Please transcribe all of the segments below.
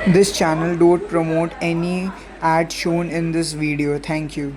This channel don't promote any ad shown in this video. Thank you.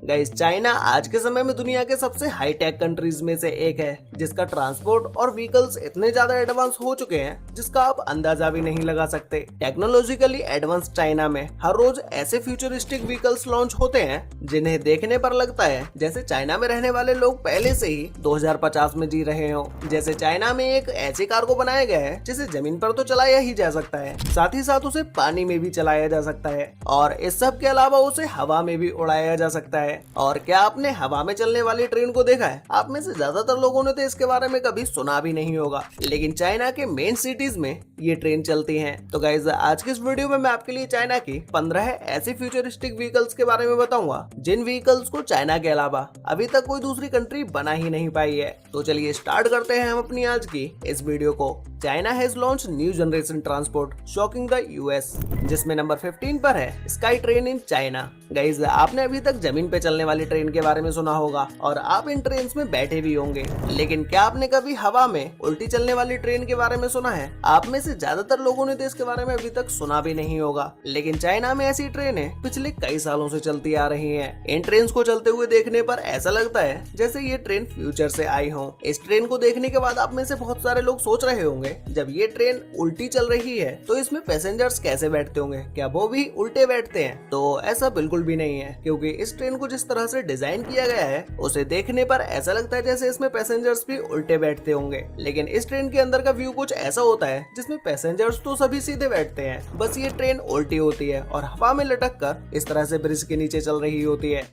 Guys, China आज के समय में दुनिया के सबसे हाई टेक कंट्रीज में से एक है, जिसका ट्रांसपोर्ट और व्हीकल्स इतने ज्यादा एडवांस हो चुके हैं जिसका आप अंदाजा भी नहीं लगा सकते। टेक्नोलॉजिकली एडवांस चाइना में हर रोज ऐसे फ्यूचरिस्टिक व्हीकल्स लॉन्च होते हैं जिन्हें देखने पर लगता है जैसे चाइना में रहने वाले लोग पहले से ही 2050 में जी रहे हो। जैसे चाइना में एक ऐसी कार को बनाया गया है जिसे जमीन पर तो चलाया ही जा सकता है, साथ ही साथ उसे पानी में भी चलाया जा सकता है और इस सब के अलावा उसे हवा में भी उड़ाया जा सकता है। और क्या आपने हवा में चलने वाली ट्रेन को देखा है? आप में से ज्यादातर लोगों ने तो इसके बारे में कभी सुना भी नहीं होगा, लेकिन चाइना के मेन सिटीज में ये ट्रेन चलती हैं। तो गाइस, आज की इस वीडियो में मैं आपके लिए चाइना की 15 ऐसी फ्यूचरिस्टिक व्हीकल्स के बारे में बताऊंगा जिन व्हीकल्स को चाइना के अलावा अभी तक कोई दूसरी कंट्री बना ही नहीं पाई है। तो चलिए स्टार्ट करते हैं हम अपनी आज की इस वीडियो को। China has launch new generation transport shocking the US, जिसमें नंबर 15 पर है sky train in China. Guys, आपने अभी तक जमीन पे चलने वाली ट्रेन के बारे में सुना होगा और आप इन ट्रेन में बैठे भी होंगे, लेकिन क्या आपने कभी हवा में उल्टी चलने वाली ट्रेन के बारे में सुना है? आप में से ज्यादातर लोगों ने तो इसके बारे में अभी तक सुना भी नहीं होगा, लेकिन चाइना में ऐसी ट्रेनें पिछले कई सालों से चलती आ रही हैं। इन ट्रेन को चलते हुए देखने पर ऐसा लगता है जैसे ये ट्रेन फ्यूचर से आई हो। इस ट्रेन को देखने के बाद आप में से बहुत सारे लोग सोच रहे होंगे, जब ये ट्रेन उल्टी चल रही है तो इसमें पैसेंजर्स कैसे बैठते होंगे, क्या वो भी उल्टे बैठते हैं? तो ऐसा बिल्कुल भी नहीं है, क्योंकि इस ट्रेन को जिस तरह से डिजाइन किया गया है उसे देखने पर ऐसा लगता है जैसे इसमें पैसेंजर्स भी उल्टे बैठते होंगे, लेकिन इस ट्रेन के अंदर का व्यू कुछ ऐसा होता है जिसमें पैसेंजर्स तो सभी सीधे बैठते हैं, बस ये ट्रेन उल्टी होती है और हवा में लटक कर इस तरह से ब्रिज के नीचे चल रही होती है।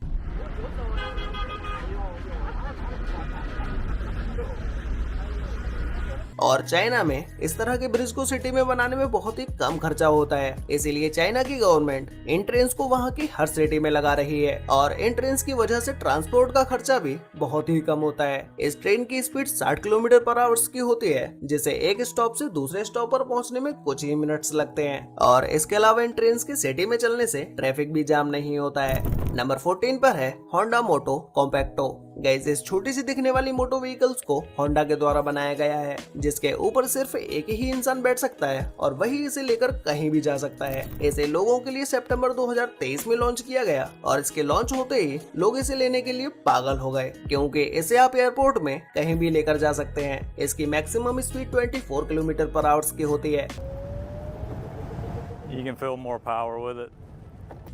और चाइना में इस तरह के ब्रिज को सिटी में बनाने में बहुत ही कम खर्चा होता है, इसीलिए चाइना की गवर्नमेंट इन ट्रेन को वहाँ की हर सिटी में लगा रही है और इन ट्रेन की वजह से ट्रांसपोर्ट का खर्चा भी बहुत ही कम होता है। इस ट्रेन की स्पीड 60 किलोमीटर पर आवर्स की होती है, जिसे एक स्टॉप से दूसरे स्टॉप पर पहुँचने में कुछ ही मिनट्स लगते हैं और इसके अलावा इन ट्रेन के सिटी में चलने से ट्रैफिक भी जाम नहीं होता है। नंबर 14 पर है होंडा मोटो कॉम्पैक्टो। गाइस, इस छोटी सी दिखने वाली मोटो व्हीकल्स को होंडा के द्वारा बनाया गया है, जिसके ऊपर सिर्फ एक ही इंसान बैठ सकता है और वही इसे लेकर कहीं भी जा सकता है। इसे लोगों के लिए सितंबर 2023 में लॉन्च किया गया और इसके लॉन्च होते ही लोग इसे लेने के लिए पागल हो गए, क्योंकि इसे आप एयरपोर्ट में कहीं भी लेकर जा सकते हैं। इसकी मैक्सिमम स्पीड 24 किलोमीटर पर आवर्स की होती है, You can feel more power with it.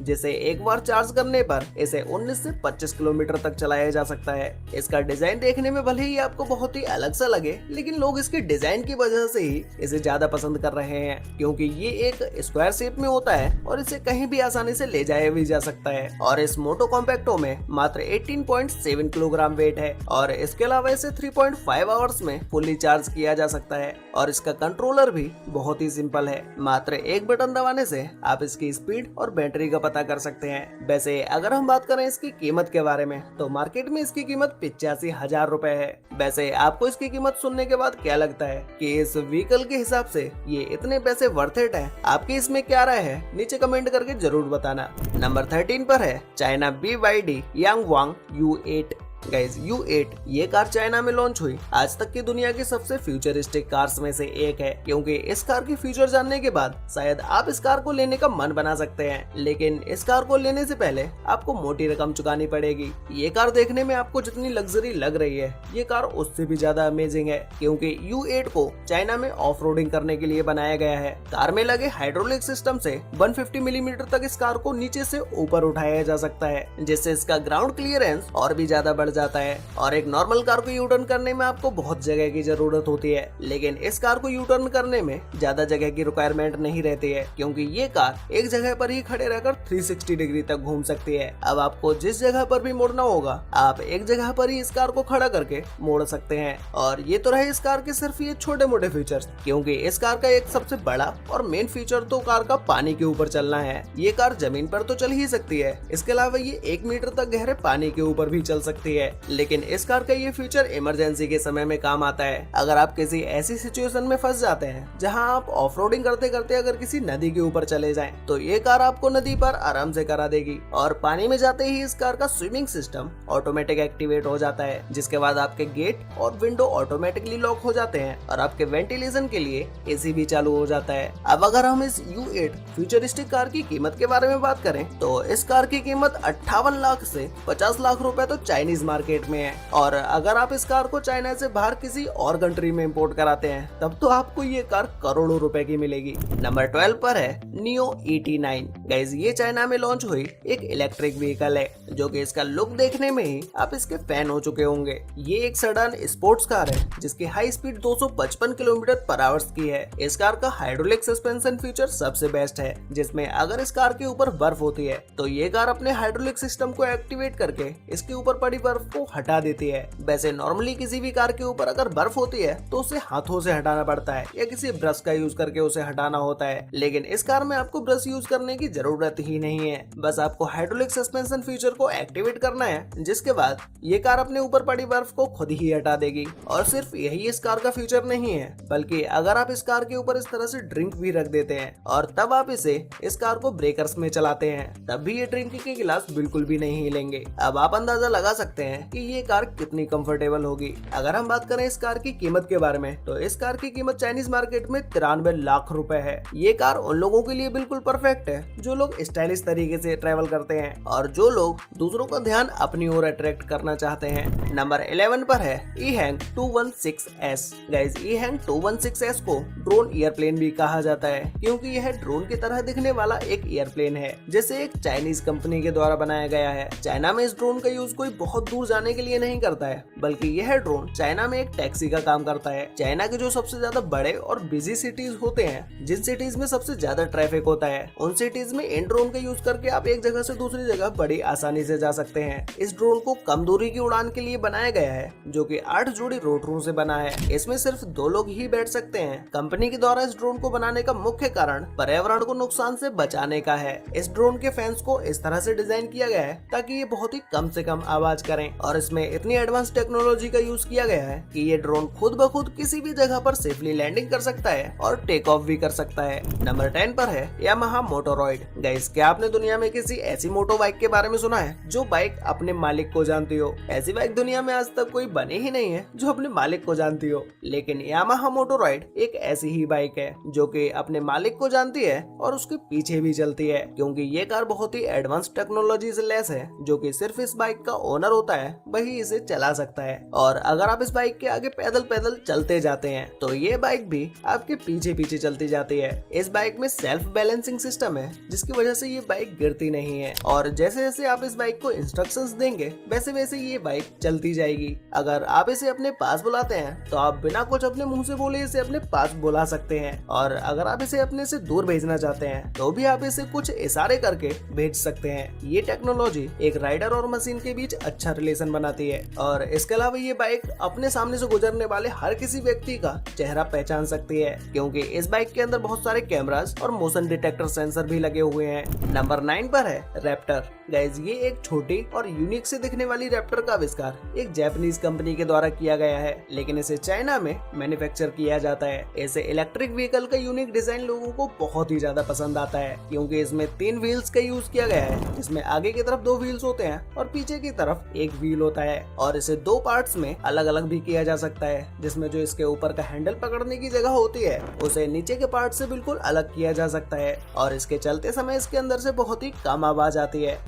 जिसे एक बार चार्ज करने पर इसे 19 से 25 किलोमीटर तक चलाया जा सकता है। इसका डिजाइन देखने में भले ही आपको बहुत ही अलग सा लगे, लेकिन लोग इसके डिजाइन की वजह से ही इसे ज्यादा पसंद कर रहे हैं, क्योंकि ये एक स्क्वायर शेप में होता है और इसे कहीं भी आसानी से ले जाया भी जा सकता है। और इस मोटो कॉम्पैक्टो में मात्र 18.7 किलोग्राम वेट है और इसके अलावा इसे 3.5 आवर्स में फुल्ली चार्ज किया जा सकता है और इसका कंट्रोलर भी बहुत ही सिंपल है। मात्र एक बटन दबाने से आप इसकी स्पीड और बैटरी का पता कर सकते हैं। वैसे अगर हम बात करें इसकी कीमत के बारे में, तो मार्केट में इसकी कीमत 85,000 रुपए है। वैसे आपको इसकी कीमत सुनने के बाद क्या लगता है कि इस व्हीकल के हिसाब से ये इतने पैसे वर्थ इट है? आपकी इसमें क्या राय है? नीचे कमेंट करके जरूर बताना। नंबर 13 पर है China BYD यांगवांग U8। Guys, U8 ये कार चाइना में लॉन्च हुई आज तक की दुनिया की सबसे फ्यूचरिस्टिक कार्स में से एक है, क्योंकि इस कार की फीचर जानने के बाद शायद आप इस कार को लेने का मन बना सकते हैं, लेकिन इस कार को लेने से पहले आपको मोटी रकम चुकानी पड़ेगी। ये कार देखने में आपको जितनी लग्जरी लग रही है, ये कार उससे भी ज्यादा अमेजिंग है, क्योंकि U8 को चाइना में ऑफ रोडिंग करने के लिए बनाया गया है। कार में लगे हाइड्रोलिक सिस्टम से 150 मिलीमीटर तक इस कार को नीचे से ऊपर उठाया जा सकता है, जिससे इसका ग्राउंड क्लियरेंस और भी ज्यादा बढ़ जाता है। और एक नॉर्मल कार को यू टर्न करने में आपको बहुत जगह की जरूरत होती है, लेकिन इस कार को यू टर्न करने में ज्यादा जगह की रिक्वायरमेंट नहीं रहती है, क्योंकि ये कार एक जगह पर ही खड़े रहकर 360 डिग्री तक घूम सकती है। अब आपको जिस जगह पर भी मोड़ना होगा, आप एक जगह पर ही इस कार को खड़ा करके मोड़ सकते हैं। और ये तो रहे इस कार के सिर्फ ये छोटे मोटे फीचर्स, क्योंकि इस कार का एक सबसे बड़ा और मेन फीचर तो कार का पानी के ऊपर चलना है। ये कार जमीन पर तो चल ही सकती है, इसके अलावा ये 1 मीटर तक गहरे पानी के ऊपर भी चल सकती है। है, लेकिन इस कार का ये फीचर इमरजेंसी के समय में काम आता है। अगर आप किसी ऐसी सिचुएशन में फंस जाते हैं जहां आप ऑफ रोडिंग करते करते अगर किसी नदी के ऊपर चले जाएं, तो ये कार आपको नदी पर आराम से करा देगी। और पानी में जाते ही इस कार का स्विमिंग सिस्टम ऑटोमेटिक एक्टिवेट हो जाता है, जिसके बाद आपके गेट और विंडो ऑटोमेटिकली लॉक हो जाते हैं और आपके वेंटिलेशन के लिए एसी भी चालू हो जाता है। अब अगर हम इस U8 फ्यूचरिस्टिक कार की कीमत के बारे में बात करें तो इस कार की कीमत 58 लाख से 50 लाख रुपए तो चाइनीज मार्केट में है। और अगर आप इस कार को चाइना से बाहर किसी और कंट्री में इंपोर्ट कराते हैं तब तो आपको ये कार करोड़ों रुपए की मिलेगी। नंबर 12 पर है नियो ET9। गाइस, ये चाइना में लॉन्च हुई एक इलेक्ट्रिक व्हीकल है, जो कि इसका लुक देखने में ही आप इसके फैन हो चुके होंगे। ये एक सेडान स्पोर्ट्स कार है जिसकी हाई स्पीड 255 किलोमीटर पर आवर्स की है। इस कार का हाइड्रोलिक सस्पेंशन फीचर सबसे बेस्ट है, जिसमें अगर इस कार के ऊपर बर्फ होती है तो ये कार अपने हाइड्रोलिक सिस्टम को एक्टिवेट करके इसके ऊपर पड़ी बर्फ को हटा देती है। वैसे नॉर्मली किसी भी कार के ऊपर अगर बर्फ होती है तो उसे हाथों से हटाना पड़ता है या किसी ब्रश का यूज करके उसे हटाना होता है, लेकिन इस कार में आपको ब्रश यूज करने की जरूरत ही नहीं है। बस आपको हाइड्रोलिक सस्पेंशन फीचर को एक्टिवेट करना है, जिसके बाद ये कार अपने ऊपर पड़ी बर्फ को खुद ही हटा देगी। और सिर्फ यही इस कार का फीचर नहीं है, बल्कि अगर आप इस कार के ऊपर इस तरह से ड्रिंक भी रख देते हैं और तब आप इस कार को ब्रेकर्स में चलाते हैं, तब भी ये ड्रिंक के गिलास बिल्कुल भी नहीं हिलेंगे। अब आप अंदाजा लगा सकते हैं कि ये कार कितनी कंफर्टेबल होगी। अगर हम बात करें इस कार की कीमत के बारे में तो इस कार की कीमत चाइनीज मार्केट में 93 लाख रुपए है। ये कार उन लोगों के लिए बिल्कुल परफेक्ट है जो लोग स्टाइलिश तरीके से ट्रेवल करते हैं और जो लोग दूसरों का ध्यान अपनी ओर अट्रैक्ट करना चाहते हैं। नंबर 11 पर है EHang 216S। Guys, EHang 216S को ड्रोन एयरप्लेन भी कहा जाता है, क्योंकि यह ड्रोन की तरह दिखने वाला एक एयरप्लेन है जिसे एक चाइनीज कंपनी के द्वारा बनाया गया है। चाइना में इस ड्रोन का यूज कोई बहुत दूर जाने के लिए नहीं करता है, बल्कि यह ड्रोन चाइना में एक टैक्सी का काम करता है। चाइना के जो सबसे ज्यादा बड़े और बिजी सिटीज होते हैं, जिन सिटीज में सबसे ज्यादा ट्रैफिक होता है, उन सिटीज में इन ड्रोन का यूज करके आप एक जगह से दूसरी जगह बड़ी आसानी से जा सकते हैं। इस ड्रोन को कम दूरी की उड़ान के लिए बनाया गया है, जो कि 8 जोड़ी रोटरों से बना है। इसमें सिर्फ 2 लोग ही बैठ सकते हैं। कंपनी के द्वारा इस ड्रोन को बनाने का मुख्य कारण पर्यावरण को नुकसान से बचाने का है। इस ड्रोन के फैंस को इस तरह से डिजाइन किया गया है ताकि ये बहुत ही कम से कम आवाज करें, और इसमें इतनी एडवांस टेक्नोलॉजी का यूज किया गया है कि ये ड्रोन खुद ब खुद किसी भी जगह पर सेफली लैंडिंग कर सकता है और टेक ऑफ भी कर सकता है। नंबर 10 पर है यामाहा मोटोरॉयड। गाइस, क्या आपने दुनिया में किसी ऐसी मोटो बाइक के बारे में सुना है जो बाइक अपने मालिक को जानती हो? ऐसी बाइक दुनिया में आज तक कोई बनी ही नहीं है जो अपने मालिक को जानती हो, लेकिन यामाहा मोटोरॉयड एक ऐसी ही बाइक है जो कि अपने मालिक को जानती है और उसके पीछे भी चलती है, क्योंकि ये कार बहुत ही एडवांस टेक्नोलॉजी से लैस है, जो कि सिर्फ इस बाइक का ओनर होता है वही इसे चला सकता है। और अगर आप इस बाइक के आगे पैदल पैदल चलते जाते हैं तो ये बाइक भी आपके पीछे पीछे चलती जाती है। इस बाइक में सेल्फ बैलेंसिंग सिस्टम है, जिसकी वजह से ये बाइक गिरती नहीं है, और जैसे जैसे आप इस बाइक को इंस्ट्रक्शंस देंगे वैसे वैसे ये बाइक चलती जाएगी। अगर आप इसे अपने पास बुलाते हैं तो आप बिना कुछ अपने मुंह से बोले इसे अपने पास बुला सकते हैं, और अगर आप इसे अपने से दूर भेजना चाहते हैं तो भी आप इसे कुछ इशारे करके भेज सकते हैं। ये टेक्नोलॉजी एक राइडर और मशीन के बीच अच्छा रिलेशन बनाती है, और इसके अलावा ये बाइक अपने सामने से गुजरने वाले हर किसी व्यक्ति का चेहरा पहचान सकती है, क्योंकि इस बाइक के अंदर बहुत सारे कैमरास और मोशन डिटेक्टर सेंसर भी लगे हुए हैं। नंबर 9 पर है रैप्टर। गाइस, ये एक छोटी और यूनिक से दिखने वाली रैप्टर का आविष्कार एक जापानीज कंपनी के द्वारा किया गया है, लेकिन इसे चाइना में मैन्युफैक्चर किया जाता है। ऐसे इलेक्ट्रिक व्हीकल का यूनिक डिजाइन लोगों को बहुत ही ज्यादा पसंद आता है, क्योंकि इसमें 3 व्हील्स का यूज किया गया है, जिसमें आगे की तरफ 2 व्हील्स होते हैं और पीछे की तरफ 1 व्हील होता है, और इसे 2 पार्ट्स में अलग अलग भी किया जा सकता है, जिसमें जो इसके ऊपर का हैंडल पकड़ने की जगह होती है उसे नीचे के पार्ट से बिल्कुल अलग किया जा सकता है, और इसके चलते समय इसके अंदर से बहुत ही कम आवाज आती है।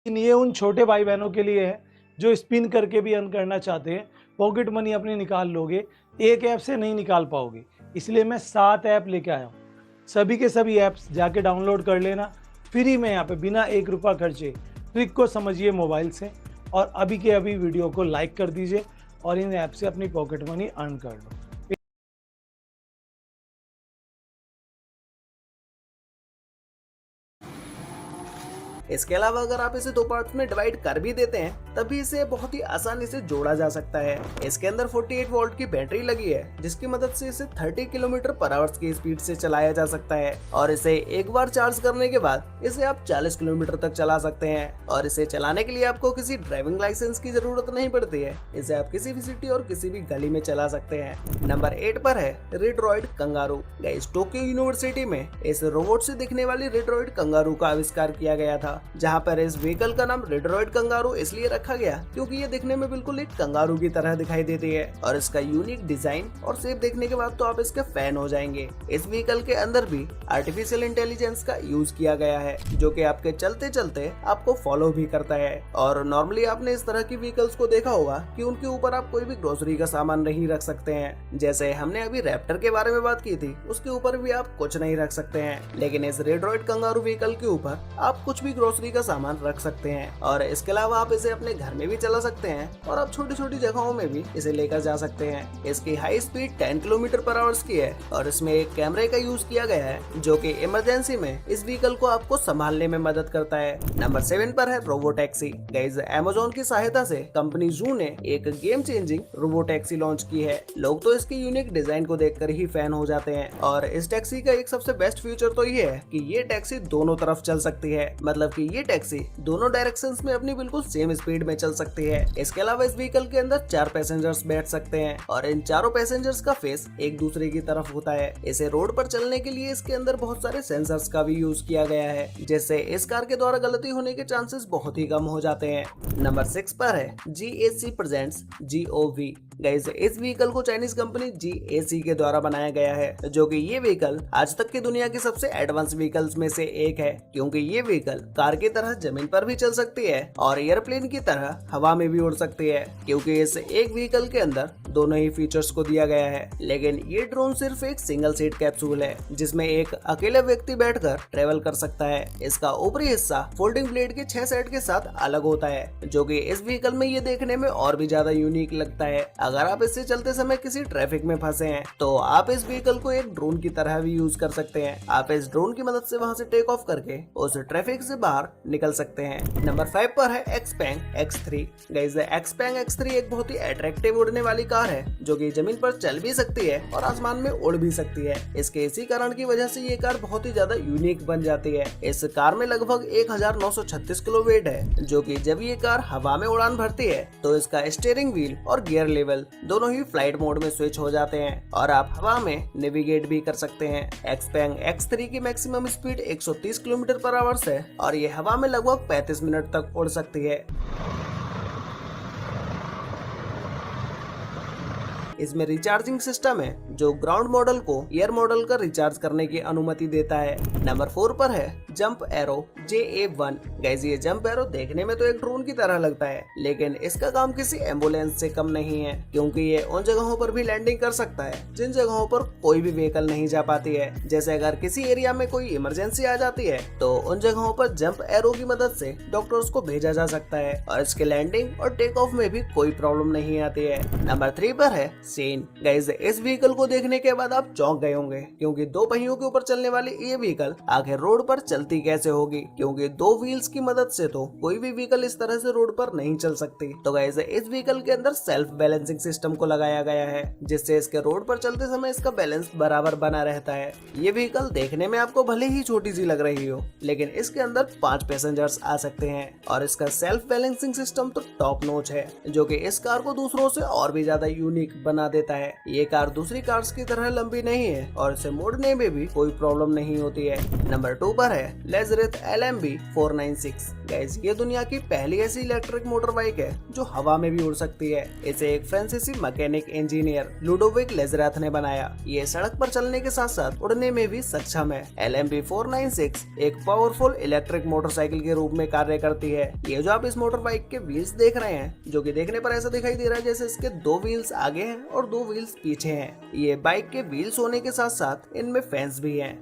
लेकिन ये उन छोटे भाई बहनों के लिए है जो स्पिन करके भी अर्न करना चाहते हैं। पॉकेट मनी अपनी निकाल लोगे, एक ऐप से नहीं निकाल पाओगे, इसलिए मैं 7 ऐप लेके आया हूँ। सभी के सभी ऐप्स जाके डाउनलोड कर लेना फ्री में, यहाँ पे बिना 1 रुपया खर्चे। ट्रिक को समझिए मोबाइल से, और अभी के अभी वीडियो को लाइक कर दीजिए और इन ऐप से अपनी पॉकेट मनी अर्न कर लो। इसके अलावा अगर आप इसे दो पार्ट्स में डिवाइड कर भी देते हैं तब भी इसे बहुत ही आसानी से जोड़ा जा सकता है। इसके अंदर 48 वोल्ट की बैटरी लगी है जिसकी मदद से इसे 30 किलोमीटर पर आवर की स्पीड से चलाया जा सकता है और इसे एक बार चार्ज करने के बाद इसे आप 40 किलोमीटर तक चला सकते हैं और इसे चलाने के लिए आपको किसी ड्राइविंग लाइसेंस की जरूरत नहीं पड़ती है। इसे आप किसी भी सिटी और किसी भी गली में चला सकते हैं। नंबर 8 पर है रेड्रॉइड कंगारू। गाइस, टोक्यो यूनिवर्सिटी में इस रोबोट से दिखने वाली रेड्रॉइड कंगारू का आविष्कार किया गया था, जहां पर इस व्हीकल का नाम रेड्रॉइड कंगारू इसलिए रखा गया क्योंकि ये दिखने में बिल्कुल एक कंगारू की तरह दिखाई देती है और इसका यूनिक डिजाइन और शेप देखने के बाद तो आप इसके फैन हो जाएंगे। इस व्हीकल के अंदर भी आर्टिफिशियल इंटेलिजेंस का यूज किया गया है जो कि आपके चलते चलते आपको फॉलो भी करता है। और नॉर्मली आपने इस तरह की व्हीकल्स को देखा होगा कि उनके ऊपर आप कोई भी ग्रोसरी का सामान नहीं रख सकते हैं। जैसे हमने अभी रैप्टर के बारे में बात की थी, उसके ऊपर भी आप कुछ नहीं रख सकते हैं, लेकिन इस रेड्रॉइड कंगारू व्हीकल के ऊपर आप कुछ भी ग्रोसरी का सामान रख सकते हैं। और इसके अलावा आप इसे अपने घर में भी चला सकते हैं और आप छोटी छोटी जगहों में भी इसे लेकर जा सकते हैं। इसकी हाई स्पीड 10 किलोमीटर पर आवर्स की है और इसमें एक कैमरे का यूज किया गया है जो कि इमरजेंसी में इस व्हीकल को आपको संभालने में मदद करता है। नंबर 7 पर है रोबो टैक्सी। गाइस, अमेज़न की सहायता से कंपनी जू ने एक game changing robo taxi launch की है। लोग तो इसके यूनिक डिजाइन को देखकर ही फैन हो जाते हैं और इस टैक्सी का एक सबसे बेस्ट फीचर तो ये है कि ये टैक्सी दोनों तरफ चल सकती है, मतलब कि ये टैक्सी दोनों डायरेक्शंस में अपनी बिल्कुल सेम स्पीड में चल सकती है। इसके अलावा इस व्हीकल के अंदर 4 पैसेंजर्स बैठ सकते हैं और इन चारों पैसेंजर्स का फेस एक दूसरे की तरफ होता है। इसे रोड पर चलने के लिए इसके अंदर बहुत सारे सेंसर्स का भी यूज किया गया है, जिससे इस कार के द्वारा गलती होने के चांसेस बहुत ही कम हो जाते हैं। नंबर 6 पर है GAC प्रेजेंट्स GOV। गाइस, इस व्हीकल को चाइनीज कंपनी GAC के द्वारा बनाया गया है, जो कि ये व्हीकल आज तक की दुनिया की सबसे एडवांस व्हीकल्स में से एक है, क्योंकि ये व्हीकल कार की तरह जमीन पर भी चल सकती है और एयरप्लेन की तरह हवा में भी उड़ सकती है, क्योंकि इस एक व्हीकल के अंदर दोनों ही फीचर्स को दिया गया है। लेकिन ये ड्रोन सिर्फ एक सिंगल सीट कैप्सूल है जिसमें एक अकेले व्यक्ति बैठकर ट्रेवल कर सकता है। इसका ऊपरी हिस्सा फोल्डिंग ब्लेड के 6 सेट के साथ अलग होता है, जो कि इस व्हीकल में ये देखने में और भी ज्यादा यूनिक लगता है। अगर आप इससे चलते समय किसी ट्रैफिक में फंसे हैं तो आप इस व्हीकल को एक ड्रोन की तरह भी यूज कर सकते हैं। आप इस ड्रोन की मदद से वहां से टेक ऑफ करके उस ट्रैफिक से बाहर निकल सकते हैं। नंबर 5 पर है XPeng X3। Guys, XPeng X3 एक बहुत ही अट्रैक्टिव उड़ने वाली कार है जो कि जमीन पर चल भी सकती है और आसमान में उड़ भी सकती है। इसके इसी कारण की वजह से ये कार बहुत ही ज्यादा यूनिक बन जाती है। इस कार में लगभग 1936 किलो वेट है, जो कि जब ये कार हवा में उड़ान भरती है तो इसका स्टीयरिंग व्हील और गियर लेवल दोनों ही फ्लाइट मोड में स्विच हो जाते हैं और आप हवा में नेविगेट भी कर सकते हैं। XPeng X3 की मैक्सिमम स्पीड 130 किलोमीटर पर आवर्स है और ये हवा में लगभग 35 मिनट तक उड़ सकती है। इसमें रिचार्जिंग सिस्टम है जो ग्राउंड मॉडल को एयर मॉडल का रिचार्ज करने की अनुमति देता है। नंबर 4 पर है जंप एरो JA1। गाइस, ये जंप एरो देखने में तो एक ड्रोन की तरह लगता है, लेकिन इसका काम किसी एम्बुलेंस से कम नहीं है, क्योंकि ये उन जगहों पर भी लैंडिंग कर सकता है जिन जगहों पर कोई भी व्हीकल नहीं जा पाती है। जैसे अगर किसी एरिया में कोई इमरजेंसी आ जाती है तो उन जगहों पर जंप एरो की मदद से डॉक्टर्स को भेजा जा सकता है और इसके लैंडिंग और टेक ऑफ में भी कोई प्रॉब्लम नहीं आती है। नंबर 3 पर है सेन। गाइस, इस व्हीकल को देखने के बाद आप चौंक गए होंगे, क्योंकि 2 पहियों के ऊपर चलने वाली ये व्हीकल आखिर रोड पर चलती कैसे होगी, क्योंकि 2 व्हील्स की मदद से तो कोई भी व्हीकल इस तरह से रोड पर नहीं चल सकती। तो गाइस, इस व्हीकल के अंदर सेल्फ बैलेंसिंग सिस्टम को लगाया गया है, जिससे इसके रोड पर चलते समय इसका बैलेंस बराबर बना रहता है। ये व्हीकल देखने में आपको भले ही छोटी सी लग रही हो, लेकिन इसके अंदर 5 पैसेंजर्स आ सकते हैं और इसका सेल्फ बैलेंसिंग सिस्टम तो टॉप नॉच है, जो कि इस कार को दूसरों से और भी ज्यादा यूनिक बना देता है। ये कार दूसरी कार्स की तरह लंबी नहीं है और इसे मोड़ने में भी कोई प्रॉब्लम नहीं होती है। नंबर 2 पर है लेजरेथ LMB 496। गाइस, ये दुनिया की पहली ऐसी इलेक्ट्रिक मोटर बाइक है जो हवा में भी उड़ सकती है। इसे एक फ्रांसीसी मैकेनिक इंजीनियर लुडोविक लेजरेथ ने बनाया। ये सड़क पर चलने के साथ साथ उड़ने में भी सक्षम है। LMB 496 एक पावरफुल इलेक्ट्रिक मोटरसाइकिल के रूप में कार्य करती है। ये जो आप इस मोटर बाइक के व्हील्स देख रहे हैं, जो कि देखने पर ऐसा दिखाई दे रहा है जैसे इसके 2 व्हील्स आगे हैं और 2 व्हील्स पीछे हैं। ये बाइक के व्हील्स होने के साथ साथ इनमें फैंस भी हैं।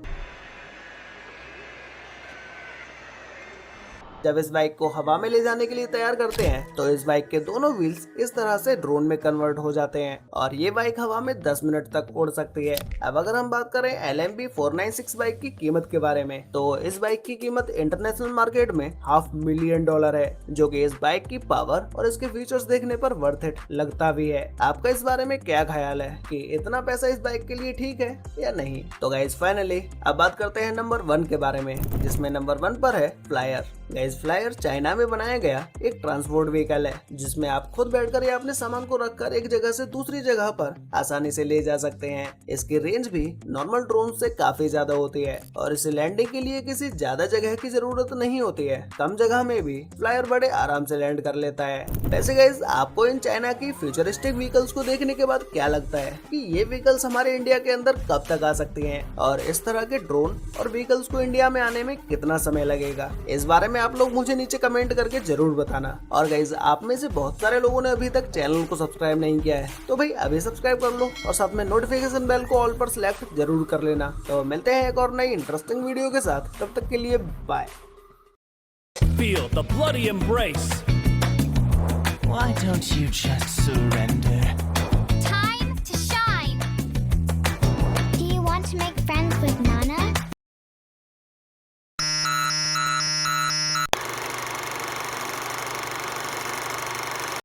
जब इस बाइक को हवा में ले जाने के लिए तैयार करते हैं तो इस बाइक के दोनों व्हील्स इस तरह से ड्रोन में कन्वर्ट हो जाते हैं और ये बाइक हवा में 10 मिनट तक उड़ सकती है। अब अगर हम बात करें LMB 496 बाइक की कीमत के बारे में, तो इस बाइक की कीमत इंटरनेशनल मार्केट में $500,000 है, जो कि इस बाइक की पावर और इसके फीचर्स देखने पर वर्थ इट लगता भी है। आपका इस बारे में क्या ख्याल है कि इतना पैसा इस बाइक के लिए ठीक है या नहीं? तो गाइस फाइनली अब बात करते हैं नंबर 1 के बारे में, जिसमें नंबर 1 पर है फ्लायर। गाइस फ्लायर चाइना में बनाया गया एक ट्रांसपोर्ट व्हीकल है, जिसमें आप खुद बैठकर या अपने सामान को रखकर एक जगह से दूसरी जगह पर आसानी से ले जा सकते हैं। इसकी रेंज भी नॉर्मल ड्रोन से काफी ज्यादा होती है और इसे लैंडिंग के लिए किसी ज्यादा जगह की जरूरत नहीं होती है। कम जगह में भी फ्लायर बड़े आराम से लैंड कर लेता है। वैसे गाइस आपको इन चाइना की फ्यूचरिस्टिक व्हीकल्स को देखने के बाद क्या लगता है कि ये व्हीकल्स हमारे इंडिया के अंदर कब तक आ सकती हैं और इस तरह के ड्रोन और व्हीकल्स को इंडिया में आने में कितना समय लगेगा? इस बारे में आप लोग मुझे नीचे कमेंट करके जरूर बताना। और गाइस आप में से बहुत सारे लोगों ने अभी तक चैनल को सब्सक्राइब नहीं किया है, तो भाई अभी सब्सक्राइब कर लो और साथ में नोटिफिकेशन बेल को ऑल पर सिलेक्ट जरूर कर लेना। तो मिलते हैं एक और नई इंटरेस्टिंग वीडियो के साथ, तब तक के लिए bye. Feel the bloody embrace. Why don't you just surrender?